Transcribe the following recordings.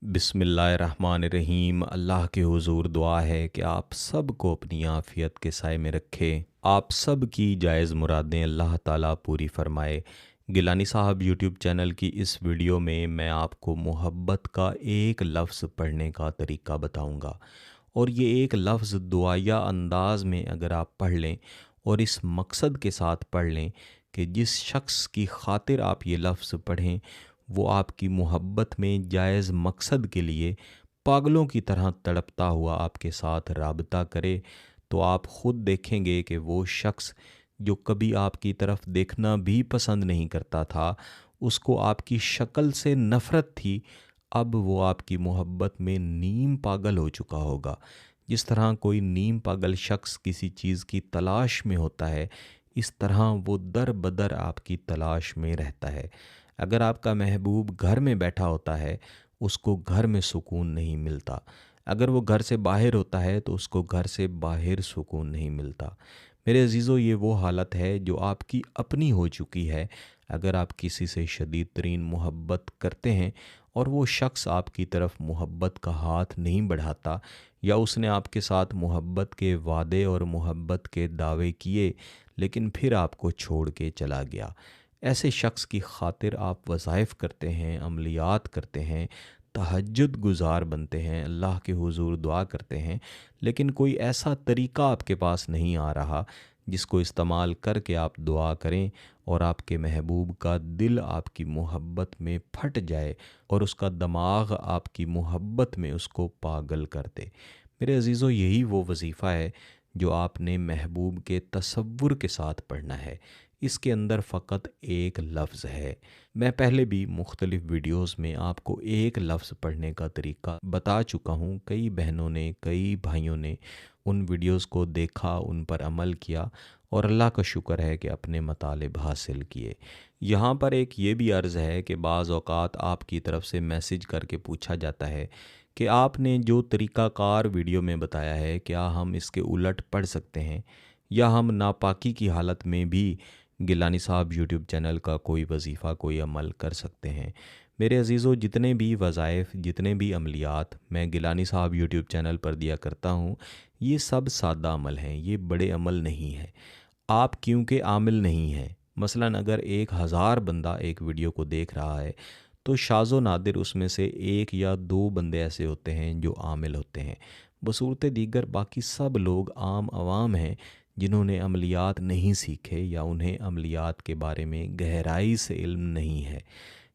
बिस्मिल्लाहिर्रहमानिर्रहीम। अल्लाह के हुजूर दुआ है कि आप सब को अपनी आफ़ियत के साए में रखे। आप सब की जायज़ मुरादें अल्लाह ताला पूरी फ़रमाए। गिलानी साहब यूट्यूब चैनल की इस वीडियो में मैं आपको मोहब्बत का एक लफ्ज़ पढ़ने का तरीका बताऊंगा, और ये एक लफ्ज़ दुआया अंदाज में अगर आप पढ़ लें और इस मकसद के साथ पढ़ लें कि जिस शख्स की खातिर आप ये लफ्ज़ पढ़ें वो आपकी मोहब्बत में जायज़ मकसद के लिए पागलों की तरह तड़पता हुआ आपके साथ राबता करे, तो आप ख़ुद देखेंगे कि वो शख्स जो कभी आपकी तरफ देखना भी पसंद नहीं करता था, उसको आपकी शक्ल से नफ़रत थी, अब वो आपकी मोहब्बत में नीम पागल हो चुका होगा। जिस तरह कोई नीम पागल शख्स किसी चीज़ की तलाश में होता है, इस तरह वो दर बदर आपकी तलाश में रहता है। अगर आपका महबूब घर में बैठा होता है, उसको घर में सुकून नहीं मिलता। अगर वो घर से बाहर होता है तो उसको घर से बाहर सुकून नहीं मिलता। मेरे अजीज़ों, ये वो हालत है जो आपकी अपनी हो चुकी है। अगर आप किसी से शदीद तरीन मोहब्बत करते हैं और वो शख्स आपकी तरफ मोहब्बत का हाथ नहीं बढ़ाता, या उसने आपके साथ मोहब्बत के वादे और मोहब्बत के दावे किए लेकिन फिर आपको छोड़ के चला गया, ऐसे शख्स की खातिर आप वज़ाइफ़ करते हैं, अमलियात करते हैं, तहज्जुद गुज़ार बनते हैं, अल्लाह के हुज़ूर दुआ करते हैं, लेकिन कोई ऐसा तरीक़ा आपके पास नहीं आ रहा जिसको इस्तेमाल करके आप दुआ करें और आपके महबूब का दिल आपकी मोहब्बत में फट जाए और उसका दिमाग आपकी मोहब्बत में उसको पागल कर दे। मेरे अज़ीज़ों, यही वो वज़ीफ़ा है जो आपने महबूब के तसव्वुर के साथ पढ़ना है। इसके अंदर फ़कत एक लफ्ज़ है। मैं पहले भी मुख्तलिफ़ वीडियोस में आपको एक लफ्ज़ पढ़ने का तरीका बता चुका हूँ। कई बहनों ने, कई भाइयों ने उन वीडियोस को देखा, उन पर अमल किया और अल्लाह का शुक्र है कि अपने मतालिब हासिल किए। यहाँ पर एक ये भी अर्ज़ है कि बाज़ औक़ात आपकी तरफ से मैसेज करके पूछा जाता है कि आपने जो तरीक़ाकार वीडियो में बताया है, क्या हम इसके उलट पढ़ सकते हैं, या हम नापाकी की हालत में भी गिलानी साहब यूट्यूब चैनल का कोई वजीफ़ा, कोई अमल कर सकते हैं। मेरे अजीज़ों, जितने भी वज़ाइफ़, जितने भी अमलियात मैं गिलानी साहब यूट्यूब चैनल पर दिया करता हूँ, ये सब सादा अमल हैं, ये बड़े अमल नहीं हैं। आप क्योंकि आमिल नहीं हैं, मसलन अगर 1000 बंदा एक वीडियो को देख रहा है तो शाज़ो नादिर उसमें से एक या दो बंदे ऐसे होते हैं जो आमिल होते हैं। बसूरत दीगर बाकी सब लोग आम आवाम हैं जिन्होंने अमलियात नहीं सीखे या उन्हें अमलियात के बारे में गहराई से इल्म नहीं है।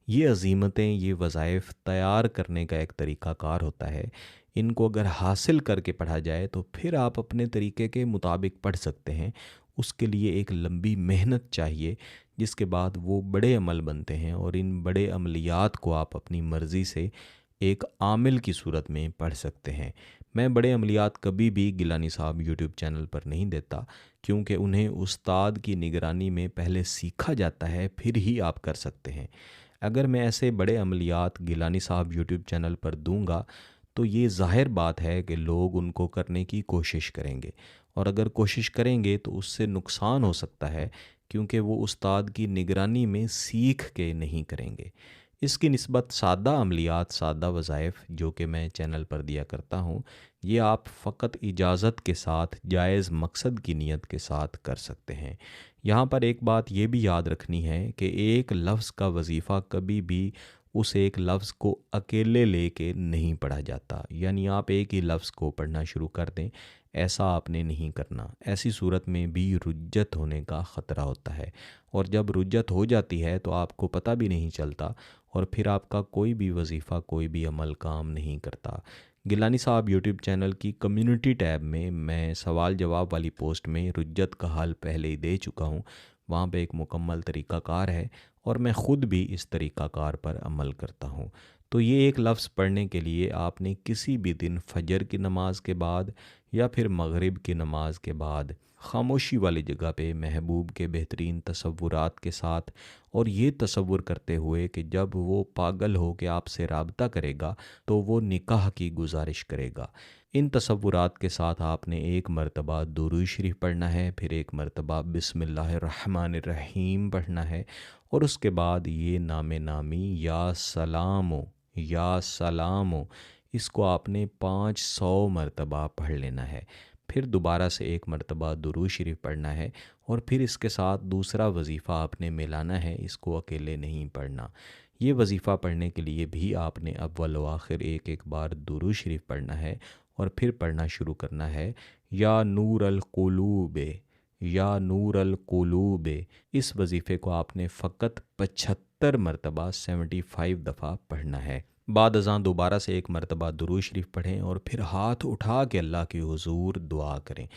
ये अज़ीमतें, ये वज़ाइफ़ तैयार करने का एक तरीक़ाकार होता है। इनको अगर हासिल करके पढ़ा जाए तो फिर आप अपने तरीक़े के मुताबिक पढ़ सकते हैं। उसके लिए एक लंबी मेहनत चाहिए, जिसके बाद वो बड़े अमल बनते हैं और इन बड़े अमलियात को आप अपनी मर्ज़ी से एक आमिल की सूरत में पढ़ सकते हैं। मैं बड़े अमलियात कभी भी गिलानी साहब यूट्यूब चैनल पर नहीं देता, क्योंकि उन्हें उस्ताद की निगरानी में पहले सीखा जाता है, फिर ही आप कर सकते हैं। अगर मैं ऐसे बड़े अमलियात गिलानी साहब यूट्यूब चैनल पर दूंगा तो ये ज़ाहिर बात है कि लोग उनको करने की कोशिश करेंगे, और अगर कोशिश करेंगे तो उससे नुकसान हो सकता है, क्योंकि वो उस्ताद की निगरानी में सीख के नहीं करेंगे। इसकी निस्बत सादा अमलियात, सादा वज़ाइफ़ जो कि मैं चैनल पर दिया करता हूँ, ये आप फ़कत इजाज़त के साथ, जायज़ मकसद की नीयत के साथ कर सकते हैं। यहाँ पर एक बात ये भी याद रखनी है कि एक लफ्ज़ का वजीफ़ा कभी भी उस एक लफ्ज़ को अकेले लेके नहीं पढ़ा जाता। यानी आप एक ही लफ्ज़ को पढ़ना शुरू कर दें, ऐसा आपने नहीं करना। ऐसी सूरत में भी रुज्जत होने का ख़तरा होता है, और जब रुज्जत हो जाती है तो आपको पता भी नहीं चलता और फिर आपका कोई भी वजीफ़ा, कोई भी अमल काम नहीं करता। गिलानी साहब यूट्यूब चैनल की कम्युनिटी टैब में मैं सवाल जवाब वाली पोस्ट में रुज्जत का हल पहले ही दे चुका हूँ। वहाँ पे एक मुकम्मल तरीक़ाकार है और मैं ख़ुद भी इस तरीक़ाकार पर अमल करता हूँ। तो ये एक लफ्ज़ पढ़ने के लिए आपने किसी भी दिन फ़जर की नमाज के बाद या फिर मगरिब की नमाज के बाद खामोशी वाली जगह पे महबूब के बेहतरीन तसव्वुरात के साथ, और ये तसव्वुर करते हुए कि जब वो पागल हो के आपसे राबता करेगा तो वो निकाह की गुजारिश करेगा, इन तसव्वुरात के साथ आपने एक मरतबा दुरूद शरीफ पढ़ना है, फिर एक मरतबा बिस्मिल्लाहिर्रहमानिर्रहीम पढ़ना है, और उसके बाद ये नामे नामी या सलामो या सलाम, इसको आपने 500 मरतबा पढ़ लेना है। फिर दोबारा से एक मरतबा दुरूद शरीफ पढ़ना है और फिर इसके साथ दूसरा वजीफ़ा आपने मिलाना है, इसको अकेले नहीं पढ़ना। ये वजीफ़ा पढ़ने के लिए भी आपने अव्वल व आखिर एक एक बार दुरूद शरीफ पढ़ना है और फिर पढ़ना शुरू करना है, या नूर अल कुलूबे, या नूर अल कुलूबे। इस वजीफ़े को आपने फ़कत 75 मरतबा 75 दफ़ा पढ़ना है। बाद अज़ान दोबारा से एक मरतबा दुरूद शरीफ पढ़ें और फिर हाथ उठा के अल्लाह के हुजूर दुआ करें।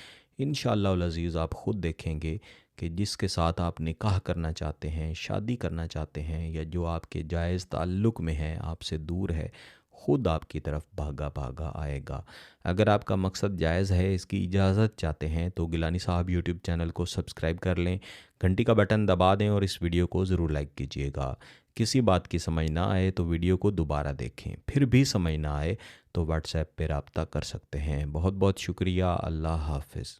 इंशाअल्लाह अज़ीज़ आप ख़ुद देखेंगे कि जिसके साथ आप निकाह करना चाहते हैं, शादी करना चाहते हैं, या जो आपके जायज़ ताल्लुक़ में है, आपसे दूर है, ख़ुद आपकी तरफ भागा भागा आएगा। अगर आपका मकसद जायज़ है, इसकी इजाज़त चाहते हैं, तो गिलानी साहब यूट्यूब चैनल को सब्सक्राइब कर लें, घंटी का बटन दबा दें और इस वीडियो को ज़रूर लाइक कीजिएगा। किसी बात की समझ ना आए तो वीडियो को दोबारा देखें, फिर भी समझ ना आए तो व्हाट्सएप पे रब्ता कर सकते हैं। बहुत बहुत शुक्रिया। अल्लाह हाफ़िज़।